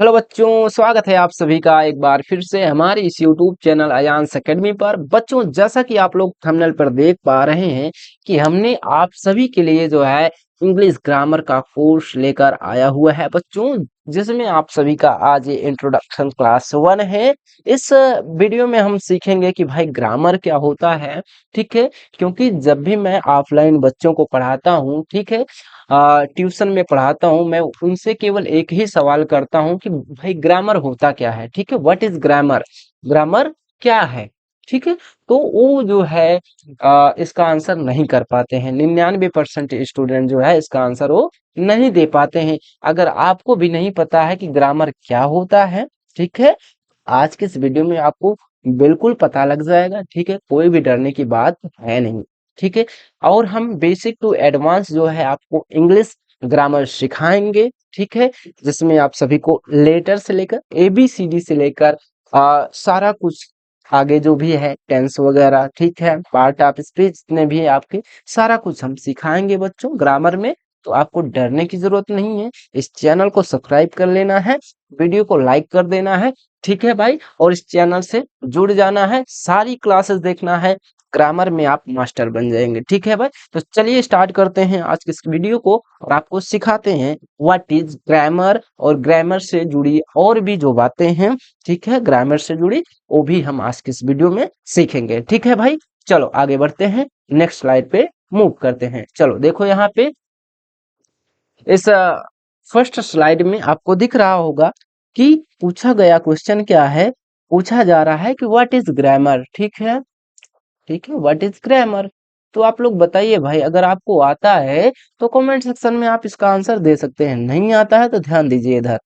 Hello बच्चों, स्वागत है आप सभी का एक बार फिर से हमारे इस YouTube चैनल अयांश एकेडमी पर। बच्चों, जैसा कि आप लोग थंबनेल पर देख पा रहे हैं कि हमने आप सभी के लिए जो है इंग्लिश ग्रामर का कोर्स लेकर आया हुआ है बच्चों, जिसमें आप सभी का आज ये इंट्रोडक्शन क्लास 1 है। इस वीडियो में हम सीखेंगे कि भाई ग्रामर क्या होता है। ठीक है, क्योंकि जब भी मैं ऑफलाइन बच्चों को पढ़ाता हूँ, ठीक है, ट्यूशन में पढ़ाता हूँ, मैं उनसे केवल एक ही सवाल करता हूँ कि भाई ग्रामर होता क्या है। ठीक है, व्हाट इज ग्रामर, ग्रामर क्या है। ठीक है, तो वो जो है इसका आंसर नहीं कर पाते हैं। 99% स्टूडेंट जो है इसका आंसर वो नहीं दे पाते हैं। अगर आपको भी नहीं पता है कि ग्रामर क्या होता है, ठीक है, आज के इस वीडियो में आपको बिल्कुल पता लग जाएगा। ठीक है, कोई भी डरने की बात है नहीं। ठीक है, और हम बेसिक टू एडवांस जो है आपको इंग्लिश ग्रामर सिखाएंगे। ठीक है, जिसमें आप सभी को लेटर से लेकर ABCD से लेकर सारा कुछ आगे जो भी है टेंस वगैरह, ठीक है, पार्ट ऑफ स्पीच जितने भी है आपके, सारा कुछ हम सिखाएंगे बच्चों ग्रामर में। तो आपको डरने की जरूरत नहीं है। इस चैनल को सब्सक्राइब कर लेना है, वीडियो को लाइक कर देना है। ठीक है भाई, और इस चैनल से जुड़ जाना है, सारी क्लासेस देखना है, ग्रामर में आप मास्टर बन जाएंगे। ठीक है भाई, तो चलिए स्टार्ट करते हैं आज के इस वीडियो को और आपको सिखाते हैं व्हाट इज ग्रामर, और ग्रामर से जुड़ी और भी जो बातें हैं, ठीक है, ग्रामर से जुड़ी वो भी हम आज के इस वीडियो में सीखेंगे। ठीक है भाई, चलो आगे बढ़ते हैं, नेक्स्ट स्लाइड पे मूव करते हैं। चलो देखो यहाँ पे इस फर्स्ट स्लाइड में आपको दिख रहा होगा कि पूछा गया क्वेश्चन क्या है। पूछा जा रहा है कि व्हाट इज ग्रामर। ठीक है, ठीक है, व्हाट इज ग्रामर। तो आप लोग बताइए भाई, अगर आपको आता है तो कमेंट सेक्शन में आप इसका आंसर दे सकते हैं, नहीं आता है तो ध्यान दीजिए इधर,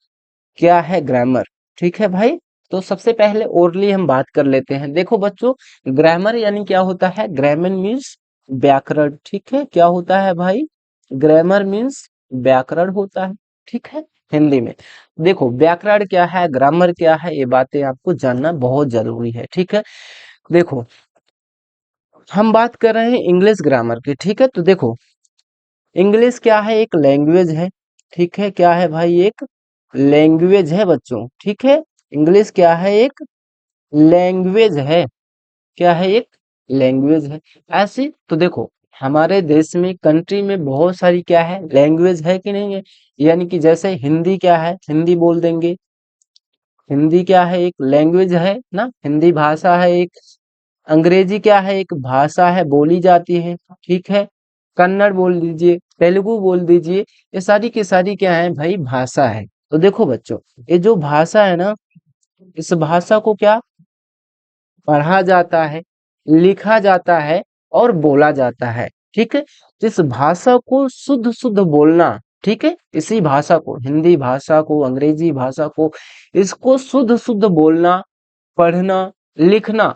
क्या है ग्रामर। ठीक है भाई, तो सबसे पहले ओरली हम बात कर लेते हैं। देखो बच्चों, ग्रामर यानी क्या होता है। ग्रामर मीन्स व्याकरण। ठीक है, क्या होता है भाई, ग्रामर मीन्स व्याकरण होता है। ठीक है, हिंदी में देखो व्याकरण क्या है, ग्रामर क्या है, ये बातें आपको जानना बहुत जरूरी है। ठीक है, देखो हम बात कर रहे हैं इंग्लिश ग्रामर की। ठीक है, तो देखो इंग्लिश क्या है, एक लैंग्वेज है। ठीक है, क्या है भाई, एक लैंग्वेज है बच्चों। ठीक है, इंग्लिश क्या है, एक लैंग्वेज है। क्या है, एक लैंग्वेज है। ऐसी तो देखो हमारे देश में, कंट्री में बहुत सारी क्या है, लैंग्वेज है कि नहीं है। यानी कि जैसे हिंदी क्या है, हिंदी बोल देंगे। हिंदी क्या है, एक लैंग्वेज है ना, हिंदी भाषा है एक। अंग्रेजी क्या है, एक भाषा है, बोली जाती है। ठीक है, कन्नड़ बोल दीजिए, तेलुगु बोल दीजिए, ये सारी की सारी क्या है भाई, भाषा है। तो देखो बच्चों, ये जो भाषा है ना, इस भाषा को क्या पढ़ा जाता है, लिखा जाता है और बोला जाता है। ठीक है, इस भाषा को शुद्ध शुद्ध बोलना, ठीक है, इसी भाषा को, हिंदी भाषा को, अंग्रेजी भाषा को, इसको शुद्ध शुद्ध बोलना, पढ़ना, लिखना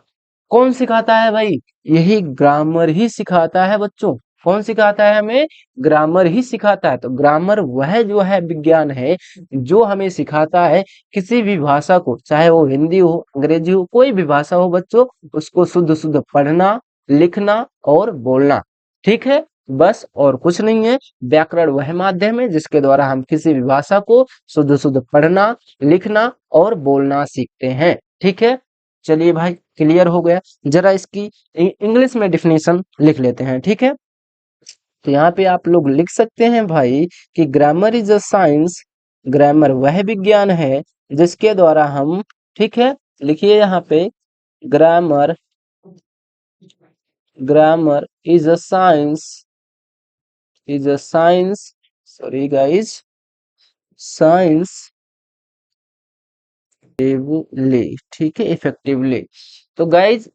कौन सिखाता है भाई, यही ग्रामर ही सिखाता है बच्चों। कौन सिखाता है हमें, ग्रामर ही सिखाता है। तो ग्रामर वह जो है विज्ञान है जो हमें सिखाता है किसी भी भाषा को, चाहे वो हिंदी हो, अंग्रेजी हो, कोई भी भाषा हो बच्चों, उसको शुद्ध शुद्ध पढ़ना, लिखना और बोलना। ठीक है, बस और कुछ नहीं है। व्याकरण वह माध्यम है जिसके द्वारा हम किसी भी भाषा को शुद्ध शुद्ध पढ़ना, लिखना और बोलना सीखते हैं। ठीक है, चलिए भाई क्लियर हो गया। जरा इसकी इंग्लिश में डिफिनेशन लिख लेते हैं। ठीक है, तो यहाँ पे आप लोग लिख सकते हैं भाई कि grammar is a science, grammar वह विज्ञान है जिसके द्वारा हम, ठीक है, लिखिए यहाँ पे, grammar, grammar is a science, is a science, sorry guys, science effectively. ठीक है, इफेक्टिवली। तो गाइज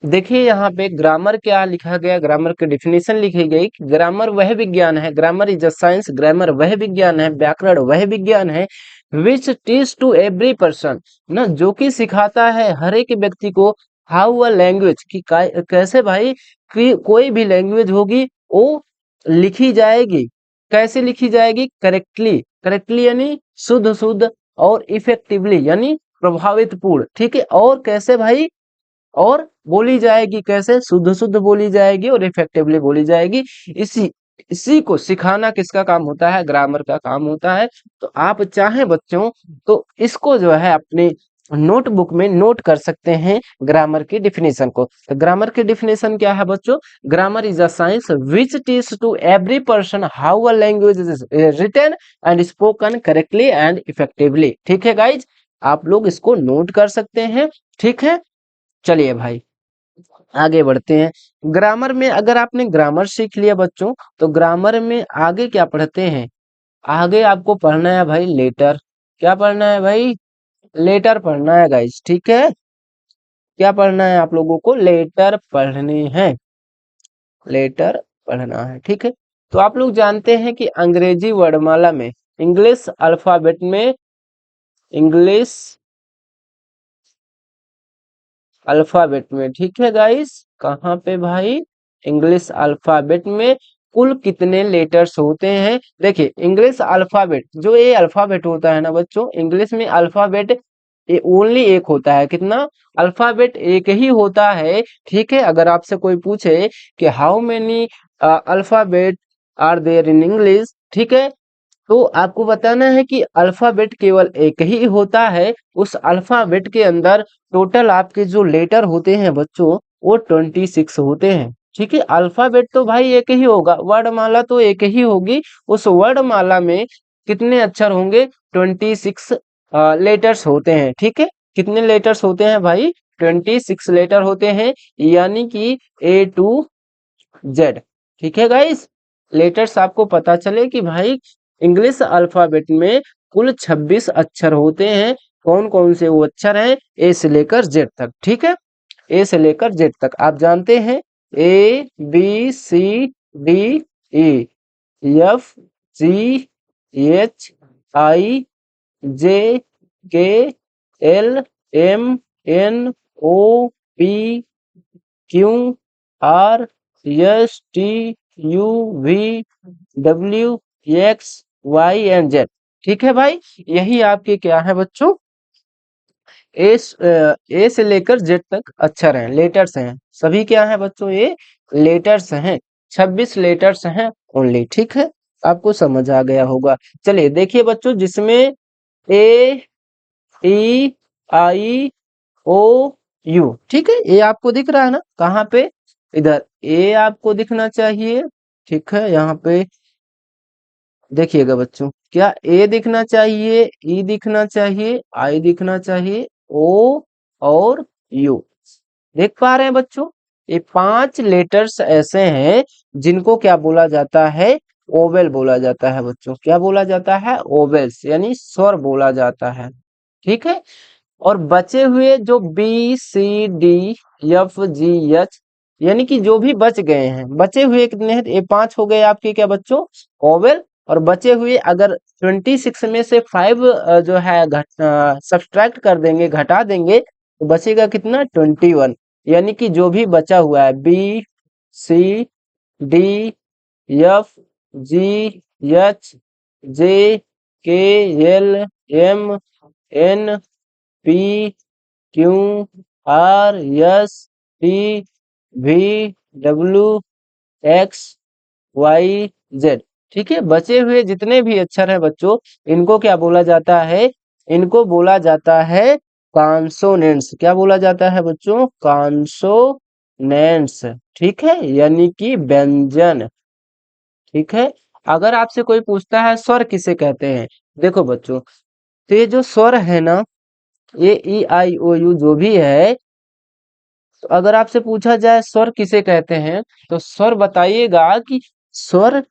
देखिए यहाँ पे ग्रामर क्या लिखा गया, ग्रामर की डिफिनेशन लिखी गई। ग्रामर वह विज्ञान है, grammar is a science, grammar वह विज्ञान है, व्याकरण वह विज्ञान है, विच टीच टू एवरी पर्सन, ना, जो कि सिखाता है हर एक व्यक्ति को, हाउ अ लैंग्वेज, कि कैसे भाई, कि कोई भी लैंग्वेज होगी वो लिखी जाएगी, कैसे लिखी जाएगी, करेक्टली, करेक्टली यानी शुद्ध शुद्ध, और इफेक्टिवली यानी प्रभावित पूर्ण। ठीक है, और कैसे भाई, और बोली जाएगी कैसे, शुद्ध शुद्ध बोली जाएगी और इफेक्टिवली बोली जाएगी। इसी इसी को सिखाना किसका काम होता है? ग्रामर का काम होता है। तो आप चाहें बच्चों तो इसको जो है अपने नोटबुक में नोट कर सकते हैं ग्रामर की डिफिनेशन को। तो ग्रामर की डिफिनेशन क्या है बच्चों? Grammar is a science which teach to every person how a language is written and spoken correctly and effectively. ठीक है गाइज, आप लोग इसको नोट कर सकते हैं। ठीक है, चलिए भाई आगे बढ़ते हैं। ग्रामर में अगर आपने ग्रामर सीख लिया बच्चों, तो ग्रामर में आगे क्या पढ़ते हैं? आगे आपको पढ़ना है भाई लेटर। क्या पढ़ना है भाई? लेटर पढ़ना है गाइस। ठीक है, क्या पढ़ना है आप लोगों को? लेटर पढ़ने हैं, लेटर पढ़ना है। ठीक है, तो आप लोग जानते हैं कि अंग्रेजी वर्णमाला में, इंग्लिश अल्फाबेट में, इंग्लिश अल्फाबेट में, ठीक है गाइस, कहाँ पे भाई? इंग्लिश अल्फाबेट में कुल कितने लेटर्स होते हैं? देखिए इंग्लिश अल्फाबेट, जो ये अल्फाबेट होता है ना बच्चों, इंग्लिश में अल्फाबेट ये ओनली एक होता है। कितना? अल्फाबेट एक ही होता है। ठीक है, अगर आपसे कोई पूछे कि how many alphabet are there in English, ठीक है, तो आपको बताना है कि अल्फाबेट केवल एक ही होता है। उस अल्फाबेट के अंदर टोटल आपके जो लेटर होते हैं बच्चों, वो 26 होते हैं। ठीक है, अल्फाबेट तो भाई एक ही होगा, वर्णमाला तो एक ही होगी। उस वर्णमाला में कितने अक्षर होंगे? 26 लेटर्स होते हैं। ठीक है, कितने लेटर्स होते हैं भाई? 26 लेटर होते हैं, यानी कि A to Z। ठीक है गाइस, लेटर्स आपको पता चले कि भाई इंग्लिश अल्फाबेट में कुल 26 अक्षर होते हैं। कौन कौन से वो अक्षर हैं? ए से लेकर जेड तक। ठीक है, ए से लेकर जेड तक आप जानते हैं, ABCDEFGHIJKLMNOPQRSTUV WX Y and Z. ठीक है भाई, यही आपके क्या है बच्चों? ए से लेकर जेड तक अक्षर हैं, लेटर्स हैं। सभी क्या हैं बच्चों? ये लेटर्स हैं। 26 लेटर्स हैं ओनली। ठीक है, आपको समझ आ गया होगा। चलिए देखिए बच्चों, जिसमें A E I O U, ठीक है, ये आपको दिख रहा है ना? कहाँ पे? इधर ए आपको दिखना चाहिए। ठीक है, यहाँ पे देखिएगा बच्चों, क्या ए दिखना चाहिए, ई दिखना चाहिए, आई दिखना चाहिए, ओ और यू। देख पा रहे हैं बच्चों? ये 5 लेटर्स ऐसे हैं जिनको क्या बोला जाता है? ओवेल बोला जाता है बच्चों। क्या बोला जाता है? ओवेल्स, यानी स्वर बोला जाता है। ठीक है, और बचे हुए जो B C D F G H, यानी कि जो भी बच गए हैं, बचे हुए कितने हैं? ये 5 हो गए आपके क्या बच्चों? ओवेल। और बचे हुए अगर 26 में से 5 जो है सब्सट्रैक्ट कर देंगे, घटा देंगे, तो बचेगा कितना? 21। यानी कि जो भी बचा हुआ है B C D F G H J K L M N P Q R S T V W X Y Z। ठीक है, बचे हुए जितने भी अक्षर हैं बच्चों, इनको क्या बोला जाता है? इनको बोला जाता है कॉन्सोनेंट्स। क्या बोला जाता है बच्चों? कॉन्सोनेंट्स। ठीक है, यानी कि व्यंजन। ठीक है, अगर आपसे कोई पूछता है स्वर किसे कहते हैं, देखो बच्चों, तो ये जो स्वर है ना, ये E I O U जो भी है, तो अगर आपसे पूछा जाए स्वर किसे कहते हैं, तो स्वर बताइएगा कि स्वर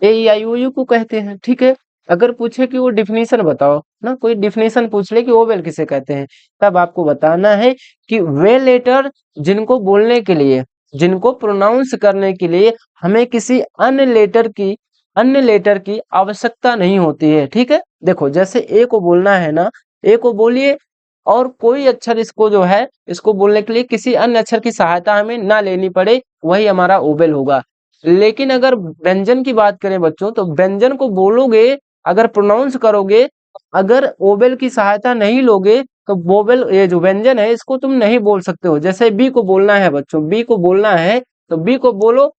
AE I O U को कहते हैं। ठीक है, अगर पूछे कि वो डिफिनीशन बताओ ना, कोई डिफिनीशन पूछ ले कि ओवेल किसे कहते हैं, तब आपको बताना है कि वे लेटर जिनको बोलने के लिए, जिनको प्रोनाउंस करने के लिए हमें किसी अन्य लेटर की आवश्यकता नहीं होती है। ठीक है, देखो जैसे ए को बोलना है ना, ए को बोलिए, और कोई अक्षर इसको जो है, इसको बोलने के लिए किसी अन्य अक्षर की सहायता हमें ना लेनी पड़े, वही हमारा ओवेल होगा। लेकिन अगर व्यंजन की बात करें बच्चों, तो व्यंजन को बोलोगे, अगर प्रोनाउंस करोगे, अगर ओवेल की सहायता नहीं लोगे, तो वोवेल, ये जो व्यंजन है, इसको तुम नहीं बोल सकते हो। जैसे बी को बोलना है बच्चों, बी को बोलना है, तो बी को बोलो,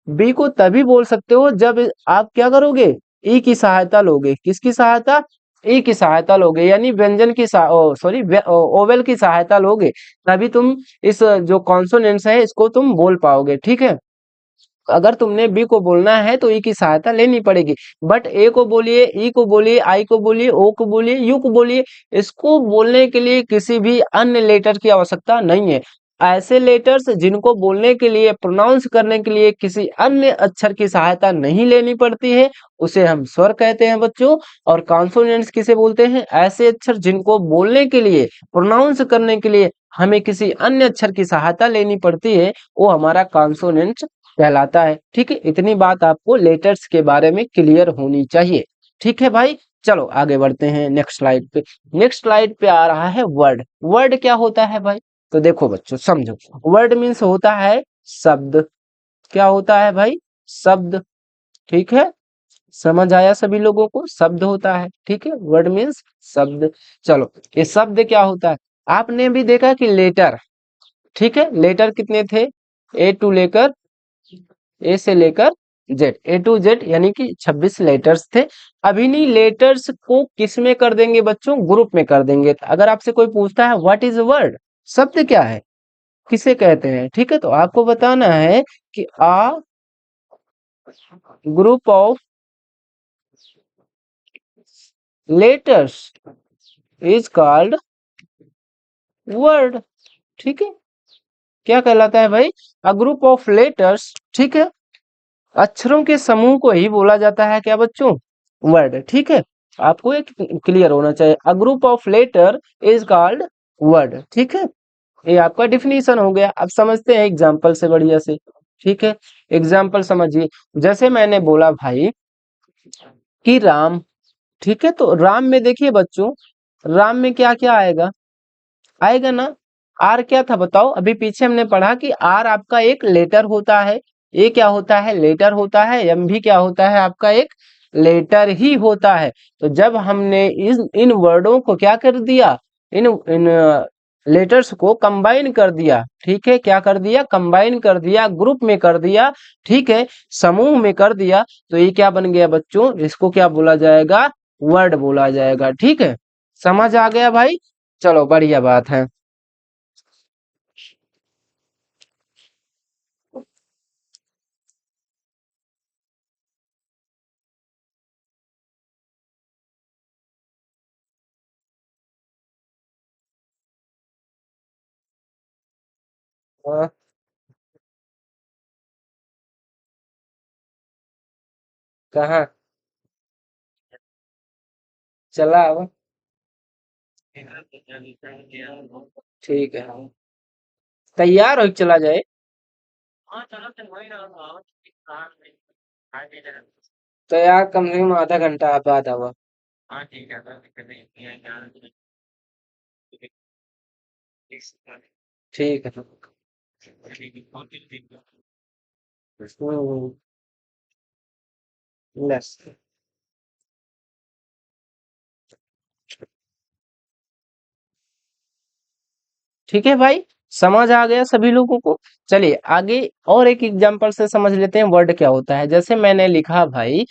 बी को तभी बोल सकते हो जब आप क्या करोगे, ई की सहायता लोगे। किसकी सहायता, ई की सहायता लोगे, यानी व्यंजन की सॉरी ओवेल की सहायता लोगे, तभी तुम इस जो कॉन्सोनेंट्स है इसको तुम बोल पाओगे। ठीक है, अगर तुमने बी को बोलना है तो ई की सहायता लेनी पड़ेगी। बट ए को बोलिए, ई को बोलिए, आई को बोलिए, ओ को बोलिए, यू को बोलिए, इसको बोलने के लिए किसी भी अन्य लेटर की आवश्यकता नहीं है। ऐसे लेटर्स जिनको बोलने के लिए, प्रोनाउंस करने के लिए किसी अन्य अक्षर की सहायता नहीं लेनी पड़ती है, उसे हम स्वर कहते हैं बच्चों। और कॉन्सोनेंट्स किसे बोलते हैं, ऐसे अक्षर जिनको बोलने के लिए, प्रोनाउंस करने के लिए हमें किसी अन्य अक्षर की सहायता लेनी पड़ती है, वो हमारा कॉन्सोनेंट कहलाता है। ठीक है, इतनी बात आपको लेटर्स के बारे में क्लियर होनी चाहिए। ठीक है भाई, चलो आगे बढ़ते हैं नेक्स्ट स्लाइड पे। नेक्स्ट स्लाइड पे आ रहा है वर्ड। वर्ड क्या होता है भाई, तो देखो बच्चों समझो, वर्ड मीन्स होता है शब्द। क्या होता है भाई, शब्द। ठीक है, समझ आया सभी लोगों को, शब्द होता है। ठीक है, वर्ड मीन्स शब्द। चलो, ये शब्द क्या होता है, आपने भी देखा कि लेटर, ठीक है, लेटर कितने थे, ए टू लेकर, ए से लेकर जेड, ए टू जेड, यानी कि 26 लेटर्स थे। अब इन्हीं लेटर्स को किस में कर देंगे बच्चों, ग्रुप में कर देंगे। अगर आपसे कोई पूछता है व्हाट इज वर्ड, शब्द क्या है, किसे कहते हैं, ठीक है, तो आपको बताना है कि a group of letters is called word. ठीक है, क्या कहलाता है भाई, अ ग्रुप ऑफ लेटर्स। ठीक है, अक्षरों के समूह को ही बोला जाता है क्या बच्चों, वर्ड। ठीक है, आपको एक क्लियर होना चाहिए, a group of letter is called word. ठीक है, ये आपका डिफिनीशन हो गया। अब समझते हैं एग्जाम्पल से बढ़िया से। ठीक है, एग्जाम्पल समझिए, जैसे मैंने बोला भाई कि राम। ठीक है, तो राम में देखिए बच्चों, राम में क्या क्या आएगा, आएगा ना, आर क्या था बताओ, अभी पीछे हमने पढ़ा कि आर आपका एक लेटर होता है। ये क्या होता है, लेटर होता है। एम भी क्या होता है, आपका एक लेटर ही होता है। तो जब हमने इन वर्डों को क्या कर दिया, इन इन लेटर्स को कंबाइन कर दिया। ठीक है, क्या कर दिया, कंबाइन कर दिया, ग्रुप में कर दिया। ठीक है, समूह में कर दिया, तो ये क्या बन गया बच्चों, इसको क्या बोला जाएगा, वर्ड बोला जाएगा। ठीक है, समझ आ गया भाई, चलो बढ़िया बात है। हाँ, कहाँ, चला अब, ठीक है, तैयार हो के चला जाए। तो यार कम से कम आधा घंटा बाद आवा। ठीक है। हम्म, बस। ठीक है भाई, समझ आ गया सभी लोगों को। चलिए आगे और एक एग्जांपल से समझ लेते हैं वर्ड क्या होता है। जैसे मैंने लिखा भाई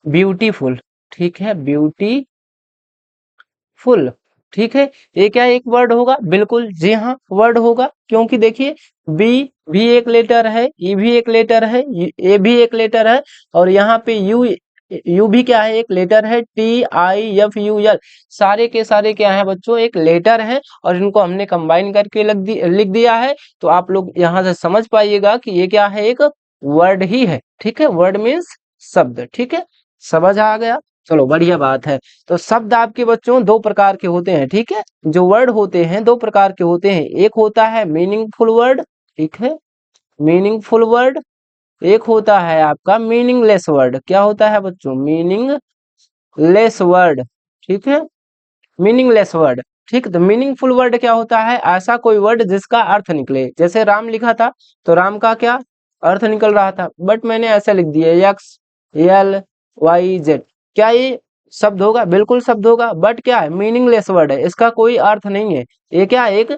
ब्यूटीफुल। ठीक है, ब्यूटीफुल। ठीक है, ये क्या एक वर्ड होगा, बिल्कुल जी हाँ वर्ड होगा, क्योंकि देखिए बी भी एक लेटर है, ई भी एक लेटर है, ए भी एक लेटर है, और यहाँ पे यू, यू भी क्या है, एक लेटर है, T I F U L, सारे के सारे क्या है बच्चों, एक लेटर है, और इनको हमने कंबाइन करके लिख दिया है। तो आप लोग यहाँ से समझ पाइएगा कि ये क्या है, एक वर्ड ही है। ठीक है, वर्ड मीन्स शब्द। ठीक है, समझ आ गया, चलो बढ़िया बात है। तो शब्द आपके बच्चों दो प्रकार के होते हैं। ठीक है, जो वर्ड होते हैं दो प्रकार के होते हैं, एक होता है मीनिंगफुल वर्ड। ठीक है, मीनिंगफुल वर्ड, एक होता है आपका मीनिंगलेस वर्ड। क्या होता है बच्चों, मीनिंगलेस वर्ड। ठीक है, मीनिंगलेस वर्ड। ठीक, तो मीनिंगफुल वर्ड क्या होता है, ऐसा कोई वर्ड जिसका अर्थ निकले। जैसे राम लिखा था, तो राम का क्या अर्थ निकल रहा था, बट मैंने ऐसा लिख दिया एक्स एल वाई जेड, क्या ये शब्द होगा, बिल्कुल शब्द होगा, बट क्या है, मीनिंगलेस वर्ड है, इसका कोई अर्थ नहीं है। ये क्या है, एक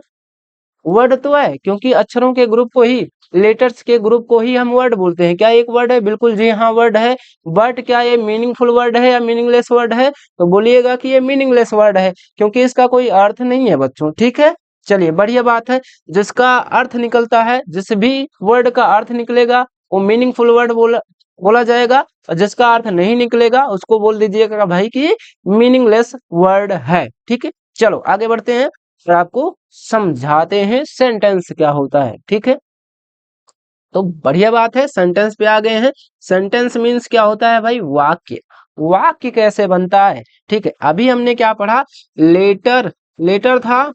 वर्ड तो है, क्योंकि अक्षरों के ग्रुप को ही, लेटर्स के ग्रुप को ही हम वर्ड बोलते हैं। क्या एक वर्ड है? बिल्कुल जी हाँ वर्ड है। बट क्या ये मीनिंगफुल वर्ड है या मीनिंगलेस वर्ड है? तो बोलिएगा कि ये मीनिंगलेस वर्ड है, क्योंकि इसका कोई अर्थ नहीं है बच्चों। ठीक है, चलिए बढ़िया बात है। जिसका अर्थ निकलता है, जिस भी वर्ड का अर्थ निकलेगा वो मीनिंगफुल वर्ड बोला जाएगा, और जिसका अर्थ नहीं निकलेगा उसको बोल दीजिएगा भाई कि मीनिंगलेस वर्ड है। ठीक है, चलो आगे बढ़ते हैं और आपको समझाते हैं सेंटेंस क्या होता है। ठीक है, तो बढ़िया बात है, सेंटेंस पे आ गए हैं। सेंटेंस मीन्स क्या होता है भाई? वाक्य। वाक्य कैसे बनता है? ठीक है, अभी हमने क्या पढ़ा? लेटर, लेटर था।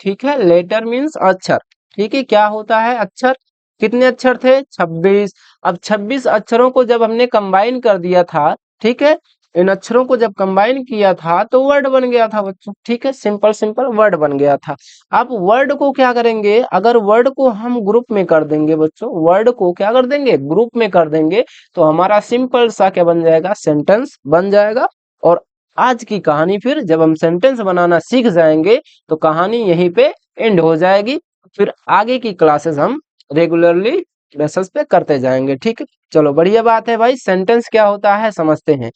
ठीक है, लेटर मीन्स अक्षर। ठीक है, क्या होता है? अक्षर। कितने अक्षर थे? 26। अब 26 अक्षरों को जब हमने कंबाइन कर दिया था, ठीक है, इन अक्षरों को जब कंबाइन किया था तो वर्ड बन गया था बच्चों। ठीक है, सिंपल सिंपल वर्ड बन गया था। आप वर्ड को क्या करेंगे? अगर वर्ड को हम ग्रुप में कर देंगे बच्चों, वर्ड को क्या कर देंगे? ग्रुप में कर देंगे, तो हमारा सिंपल सा क्या बन जाएगा? सेंटेंस बन जाएगा। और आज की कहानी, फिर जब हम सेंटेंस बनाना सीख जाएंगे तो कहानी यहीं पे एंड हो जाएगी। फिर आगे की क्लासेस हम रेगुलरली बेसिस पे करते जाएंगे। ठीक है, चलो बढ़िया बात है भाई। सेंटेंस क्या होता है समझते हैं।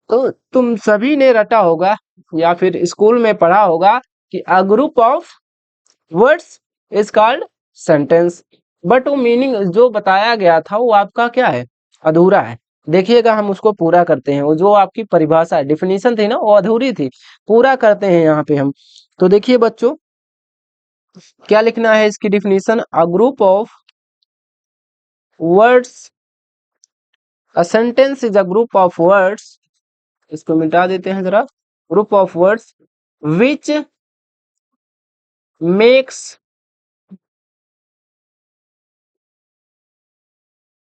तो तुम सभी ने रटा होगा या फिर स्कूल में पढ़ा होगा कि अ group of words is called sentence. But वो मीनिंग जो बताया गया था वो आपका क्या है? अधूरा है। देखिएगा, हम उसको पूरा करते हैं। वो जो आपकी परिभाषा डेफिनेशन थी ना, वो अधूरी थी। पूरा करते हैं यहाँ पे हम। तो देखिए बच्चों, क्या लिखना है इसकी definition? A group of words, a sentence is a group of words, इसको मिटा देते हैं जरा। Group of words which makes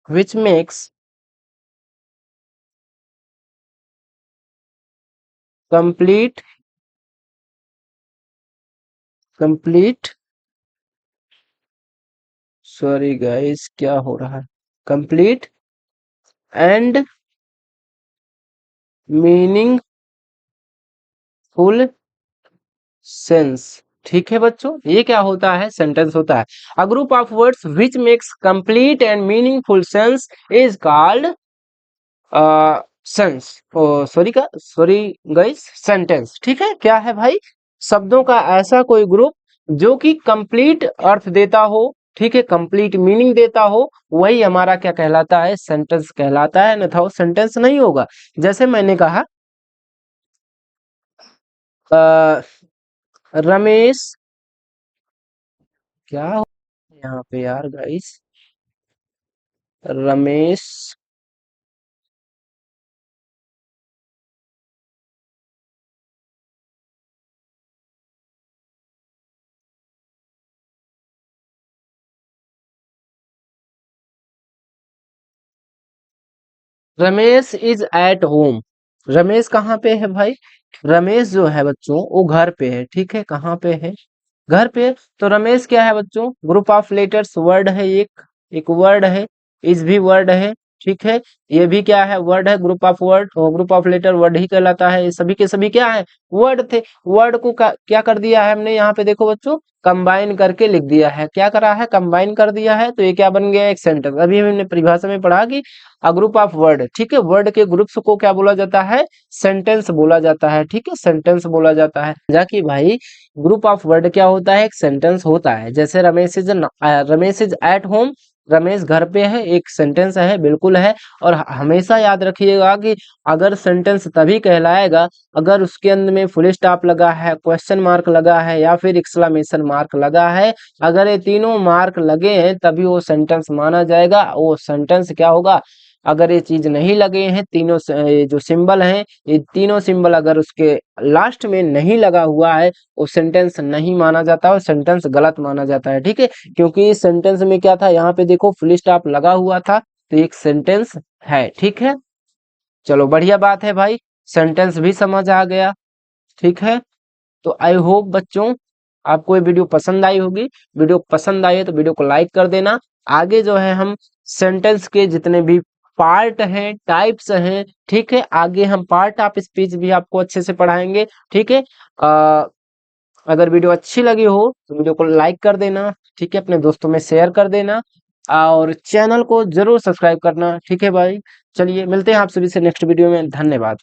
which makes complete complete sorry guys, क्या हो रहा है? Complete and meaningful sense. ठीक है बच्चों, ये क्या होता है? सेंटेंस होता है। अ group of words which makes complete and meaningful sense is called sense. Sorry guys, sentence. ठीक है, क्या है भाई? शब्दों का ऐसा कोई ग्रुप जो कि कंप्लीट अर्थ देता हो, ठीक है, कंप्लीट मीनिंग देता हो, वही हमारा क्या कहलाता है? सेंटेंस कहलाता है। अन्यथा वो सेंटेंस नहीं होगा। जैसे मैंने कहा, अ, रमेश, क्या हो यहाँ पे यार guys? Ramesh Ramesh is at home. Ramesh कहाँ पे है भाई? रमेश जो है बच्चों वो घर पे है। ठीक है, कहाँ पे है? घर पे। तो रमेश क्या है बच्चों? ग्रुप ऑफ लेटर्स, वर्ड है, एक वर्ड है। इस भी वर्ड है। ठीक है, ये भी क्या है? वर्ड है। ग्रुप ऑफ वर्ड और ग्रुप ऑफ लेटर वर्ड ही कहलाता है। ये सभी के सभी क्या है? वर्ड थे। वर्ड को क्या कर दिया है हमने? यहाँ पे देखो बच्चों, कंबाइन करके लिख दिया है। क्या करा है? कंबाइन कर दिया है। तो ये क्या बन गया? एक सेंटेंस। अभी हमने परिभाषा में पढ़ा कि अ ग्रुप ऑफ वर्ड, ठीक है, वर्ड के ग्रुप्स को क्या बोला जाता है? सेंटेंस बोला जाता है। ठीक है, सेंटेंस बोला जाता है। जाकि भाई ग्रुप ऑफ वर्ड क्या होता है? एक सेंटेंस होता है। जैसे Ramesh is at home, Ramesh घर पे है, एक सेंटेंस है, बिल्कुल है। और हमेशा याद रखिएगा कि अगर सेंटेंस तभी कहलाएगा अगर उसके अंदर में फुल स्टॉप लगा है, क्वेश्चन मार्क लगा है या फिर एक्सक्लेमेशन मार्क लगा है। अगर ये तीनों मार्क लगे हैं तभी वो सेंटेंस माना जाएगा। वो सेंटेंस क्या होगा? अगर ये चीज नहीं लगे हैं, तीनों ये जो सिंबल हैं, ये तीनों सिंबल अगर उसके लास्ट में नहीं लगा हुआ है, वो सेंटेंस नहीं माना जाता और सेंटेंस गलत माना जाता है। ठीक है, क्योंकि इस सेंटेंस में क्या था? यहाँ पे देखो फुल स्टॉप लगा हुआ था, तो एक सेंटेंस है। ठीक है, चलो बढ़िया बात है भाई, सेंटेंस भी समझ आ गया। ठीक है, तो आई होप बच्चों आपको ये वीडियो पसंद आई होगी। वीडियो पसंद आई है तो वीडियो को लाइक कर देना। आगे जो है हम सेंटेंस के जितने भी पार्ट हैं, टाइप्स हैं, ठीक है, आगे हम पार्ट ऑफ स्पीच भी आपको अच्छे से पढ़ाएंगे। ठीक है, अगर वीडियो अच्छी लगी हो तो वीडियो को लाइक कर देना, ठीक है, अपने दोस्तों में शेयर कर देना और चैनल को जरूर सब्सक्राइब करना, ठीक है भाई। चलिए मिलते हैं आप सभी से नेक्स्ट वीडियो में, धन्यवाद।